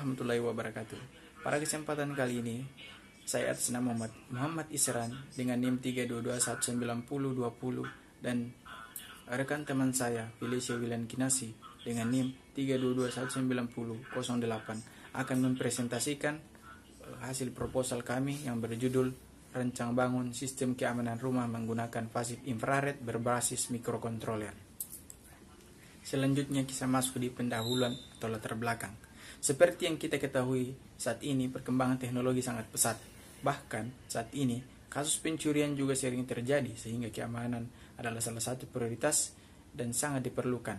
warahmatullahi wabarakatuh. Pada kesempatan kali ini, saya atas nama Muhammad Isran dengan NIM 322190020 dan rekan teman saya Felicia Wilan Kinasi dengan NIM 322190008 akan mempresentasikan hasil proposal kami yang berjudul Rancang Bangun Sistem Keamanan Rumah Menggunakan Pasif Infrared Berbasis Microcontroller. Selanjutnya kita masuk di pendahuluan atau latar belakang. Seperti yang kita ketahui, saat ini perkembangan teknologi sangat pesat. Bahkan saat ini kasus pencurian juga sering terjadi sehingga keamanan adalah salah satu prioritas dan sangat diperlukan.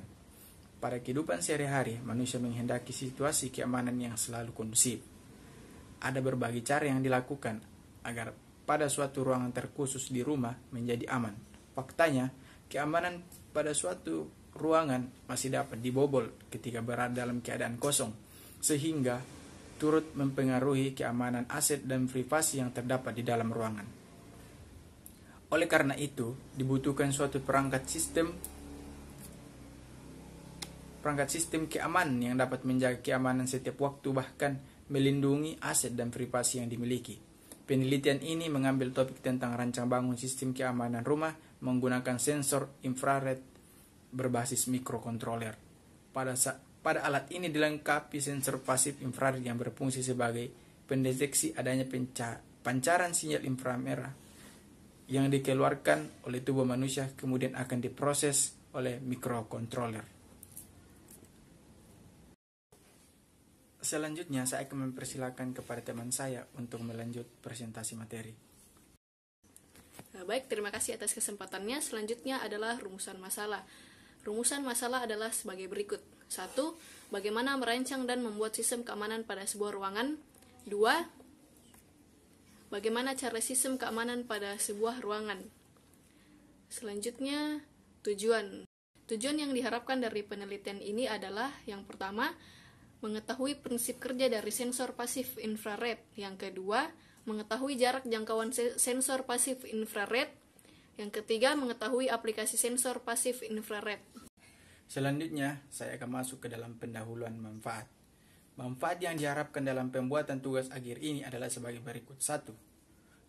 Pada kehidupan sehari-hari, manusia menghendaki situasi keamanan yang selalu kondusif. Ada berbagai cara yang dilakukan agar pada suatu ruangan terkhusus di rumah menjadi aman. Faktanya, keamanan pada suatu ruangan masih dapat dibobol ketika berada dalam keadaan kosong, sehingga turut mempengaruhi keamanan aset dan privasi yang terdapat di dalam ruangan. Oleh karena itu, dibutuhkan suatu perangkat sistem keamanan yang dapat menjaga keamanan setiap waktu, bahkan melindungi aset dan privasi yang dimiliki. Penelitian ini mengambil topik tentang rancang bangun sistem keamanan rumah menggunakan sensor infrared berbasis mikrokontroler. Pada alat ini dilengkapi sensor pasif infrared yang berfungsi sebagai pendeteksi adanya pancaran sinyal inframerah yang dikeluarkan oleh tubuh manusia kemudian akan diproses oleh mikrokontroler. Selanjutnya saya akan mempersilahkan kepada teman saya untuk melanjut presentasi materi. Baik, terima kasih atas kesempatannya. Selanjutnya adalah rumusan masalah. Rumusan masalah adalah sebagai berikut. 1. Bagaimana merancang dan membuat sistem keamanan pada sebuah ruangan. 2. Bagaimana cara sistem keamanan pada sebuah ruangan. Selanjutnya, tujuan. Tujuan yang diharapkan dari penelitian ini adalah yang pertama, mengetahui prinsip kerja dari sensor pasif infrared. Yang kedua, mengetahui jarak jangkauan sensor pasif infrared. Yang ketiga, mengetahui aplikasi sensor pasif infrared. Selanjutnya, saya akan masuk ke dalam pendahuluan manfaat. Manfaat yang diharapkan dalam pembuatan tugas akhir ini adalah sebagai berikut. 1.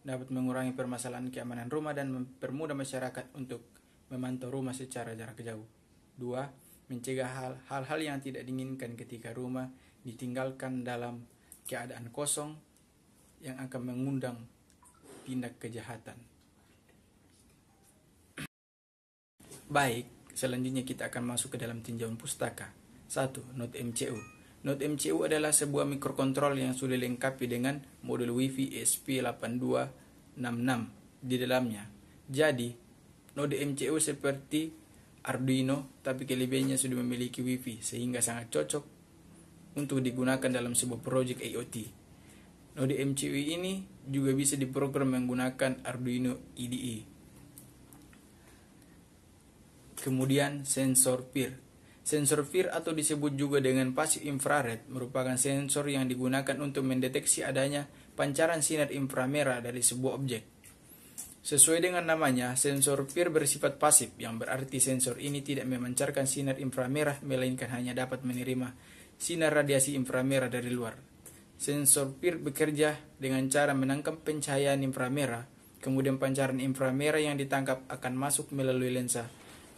Dapat mengurangi permasalahan keamanan rumah dan mempermudah masyarakat untuk memantau rumah secara jarak jauh. 2. Mencegah hal-hal yang tidak diinginkan ketika rumah ditinggalkan dalam keadaan kosong yang akan mengundang tindak kejahatan. Baik, selanjutnya kita akan masuk ke dalam tinjauan pustaka. 1. Node MCU. Node MCU adalah sebuah mikrokontrol yang sudah dilengkapi dengan modul Wi-Fi ESP8266 di dalamnya. Jadi, node MCU seperti Arduino, tapi kelebihannya sudah memiliki Wi-Fi sehingga sangat cocok untuk digunakan dalam sebuah proyek IoT. Node MCU ini juga bisa diprogram menggunakan Arduino IDE. Kemudian sensor PIR. Sensor PIR atau disebut juga dengan pasif infrared merupakan sensor yang digunakan untuk mendeteksi adanya pancaran sinar inframerah dari sebuah objek. Sesuai dengan namanya, sensor PIR bersifat pasif, yang berarti sensor ini tidak memancarkan sinar inframerah melainkan hanya dapat menerima sinar radiasi inframerah dari luar. Sensor PIR bekerja dengan cara menangkap pencahayaan inframerah, kemudian pancaran inframerah yang ditangkap akan masuk melalui lensa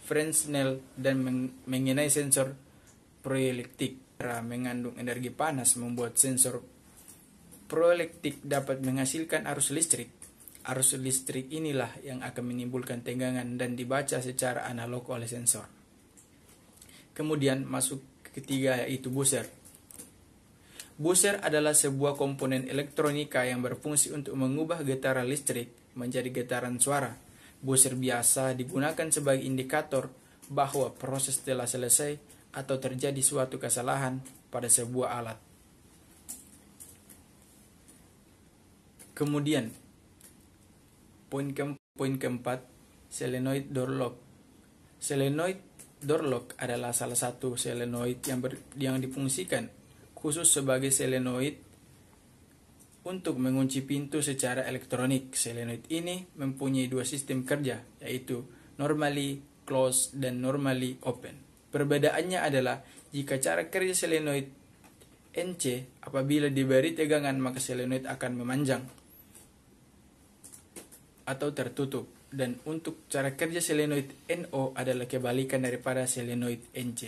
Fresnel dan mengenai sensor proyektik. Mengandung energi panas membuat sensor proyektik dapat menghasilkan arus listrik. Arus listrik inilah yang akan menimbulkan tegangan dan dibaca secara analog oleh sensor. Kemudian masuk ketiga yaitu buzzer. Buzzer adalah sebuah komponen elektronika yang berfungsi untuk mengubah getaran listrik menjadi getaran suara. Buzzer biasa digunakan sebagai indikator bahwa proses telah selesai atau terjadi suatu kesalahan pada sebuah alat. Kemudian, poin keempat, solenoid door lock. Solenoid door lock adalah salah satu solenoid yang difungsikan khusus sebagai solenoid untuk mengunci pintu secara elektronik. Solenoid ini mempunyai dua sistem kerja, yaitu normally closed dan normally open. Perbedaannya adalah jika cara kerja solenoid NC, apabila diberi tegangan maka solenoid akan memanjang atau tertutup. Dan untuk cara kerja solenoid NO adalah kebalikan daripada solenoid NC.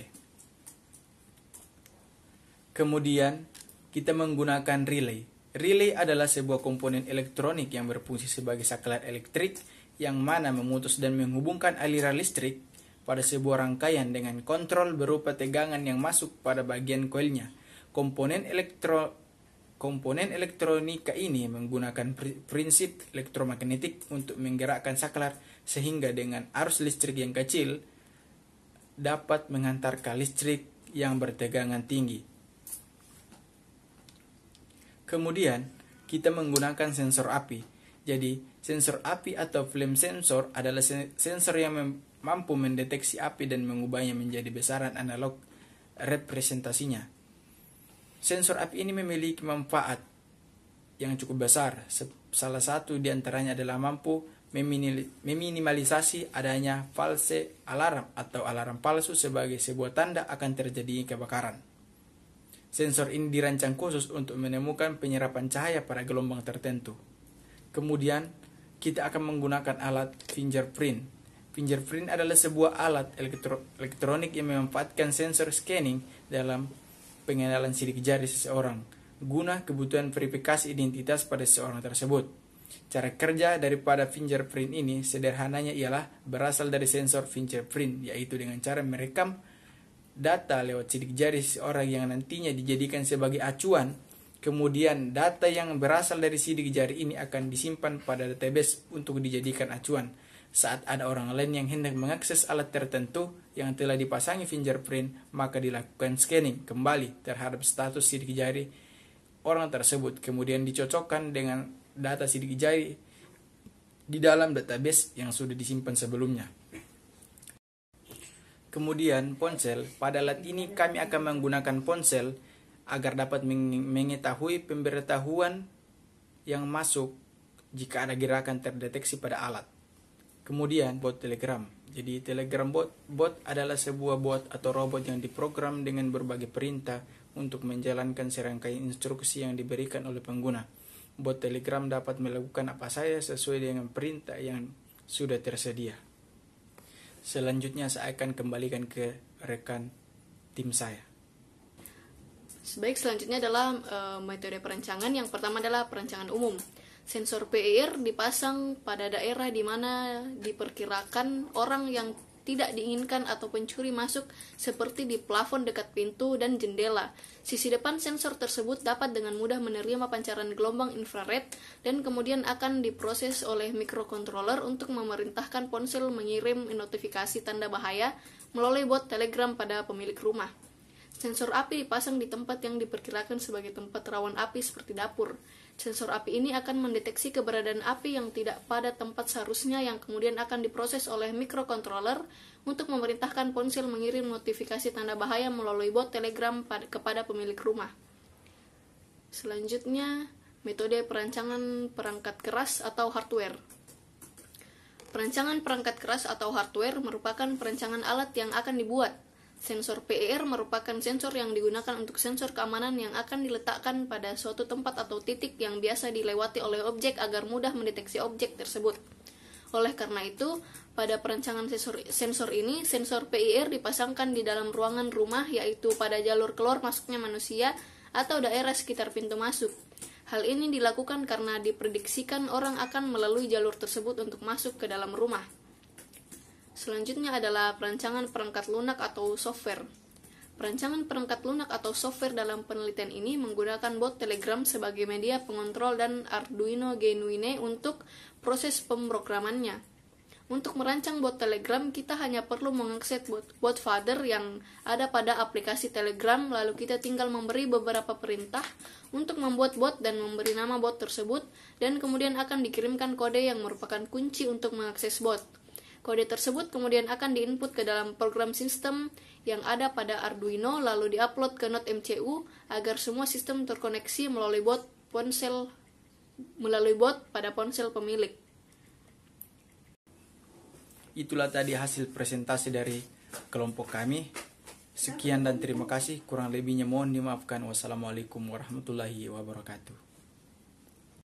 Kemudian kita menggunakan relay. Relay adalah sebuah komponen elektronik yang berfungsi sebagai saklar elektrik yang mana memutus dan menghubungkan aliran listrik pada sebuah rangkaian dengan kontrol berupa tegangan yang masuk pada bagian koilnya. Komponen elektronika ini menggunakan prinsip elektromagnetik untuk menggerakkan saklar sehingga dengan arus listrik yang kecil dapat menghantarkan listrik yang bertegangan tinggi. Kemudian kita menggunakan sensor api. Jadi sensor api atau flame sensor adalah sensor yang mampu mendeteksi api dan mengubahnya menjadi besaran analog representasinya. Sensor api ini memiliki manfaat yang cukup besar. Salah satu di antaranya adalah mampu meminimalisasi adanya false alarm atau alarm palsu sebagai sebuah tanda akan terjadinya kebakaran. Sensor ini dirancang khusus untuk menemukan penyerapan cahaya pada gelombang tertentu. Kemudian kita akan menggunakan alat fingerprint. Fingerprint adalah sebuah alat elektronik yang memanfaatkan sensor scanning dalam pengenalan sidik jari seseorang guna kebutuhan verifikasi identitas pada seseorang tersebut. Cara kerja daripada fingerprint ini sederhananya ialah berasal dari sensor fingerprint, yaitu dengan cara merekam data lewat sidik jari seseorang yang nantinya dijadikan sebagai acuan. Kemudian data yang berasal dari sidik jari ini akan disimpan pada database untuk dijadikan acuan. Saat ada orang lain yang hendak mengakses alat tertentu yang telah dipasangi fingerprint, maka dilakukan scanning kembali terhadap status sidik jari orang tersebut, kemudian dicocokkan dengan data sidik jari di dalam database yang sudah disimpan sebelumnya. Kemudian ponsel, pada alat ini kami akan menggunakan ponsel agar dapat mengetahui pemberitahuan yang masuk jika ada gerakan terdeteksi pada alat. Kemudian bot telegram. Jadi telegram bot adalah sebuah bot atau robot yang diprogram dengan berbagai perintah untuk menjalankan serangkaian instruksi yang diberikan oleh pengguna. Bot telegram dapat melakukan apa saja sesuai dengan perintah yang sudah tersedia. Selanjutnya saya akan kembalikan ke rekan tim saya. Baik, selanjutnya adalah metode perancangan. Yang pertama adalah perancangan umum. Sensor PIR dipasang pada daerah di mana diperkirakan orang yang tidak diinginkan atau pencuri masuk, seperti di plafon dekat pintu dan jendela. Sisi depan sensor tersebut dapat dengan mudah menerima pancaran gelombang infrared dan kemudian akan diproses oleh microcontroller untuk memerintahkan ponsel mengirim notifikasi tanda bahaya melalui bot telegram pada pemilik rumah. Sensor api dipasang di tempat yang diperkirakan sebagai tempat rawan api seperti dapur. Sensor api ini akan mendeteksi keberadaan api yang tidak pada tempat seharusnya yang kemudian akan diproses oleh microcontroller untuk memerintahkan ponsel mengirim notifikasi tanda bahaya melalui bot telegram kepada pemilik rumah. Selanjutnya, metode perancangan perangkat keras atau hardware. Perancangan perangkat keras atau hardware merupakan perancangan alat yang akan dibuat. Sensor PIR merupakan sensor yang digunakan untuk sensor keamanan yang akan diletakkan pada suatu tempat atau titik yang biasa dilewati oleh objek agar mudah mendeteksi objek tersebut. Oleh karena itu, pada perancangan sensor ini, sensor PIR dipasangkan di dalam ruangan rumah, yaitu pada jalur keluar masuknya manusia atau daerah sekitar pintu masuk. Hal ini dilakukan karena diprediksikan orang akan melalui jalur tersebut untuk masuk ke dalam rumah. Selanjutnya adalah perancangan perangkat lunak atau software. Perancangan perangkat lunak atau software dalam penelitian ini menggunakan bot Telegram sebagai media pengontrol dan Arduino Genuine untuk proses pemrogramannya. Untuk merancang bot Telegram, kita hanya perlu mengakses bot father yang ada pada aplikasi Telegram, lalu kita tinggal memberi beberapa perintah untuk membuat bot dan memberi nama bot tersebut, dan kemudian akan dikirimkan kode yang merupakan kunci untuk mengakses bot. Kode tersebut kemudian akan diinput ke dalam program sistem yang ada pada Arduino, lalu diupload ke node MCU agar semua sistem terkoneksi melalui bot pada ponsel pemilik. Itulah tadi hasil presentasi dari kelompok kami. Sekian dan terima kasih. Kurang lebihnya mohon dimaafkan. Wassalamualaikum warahmatullahi wabarakatuh.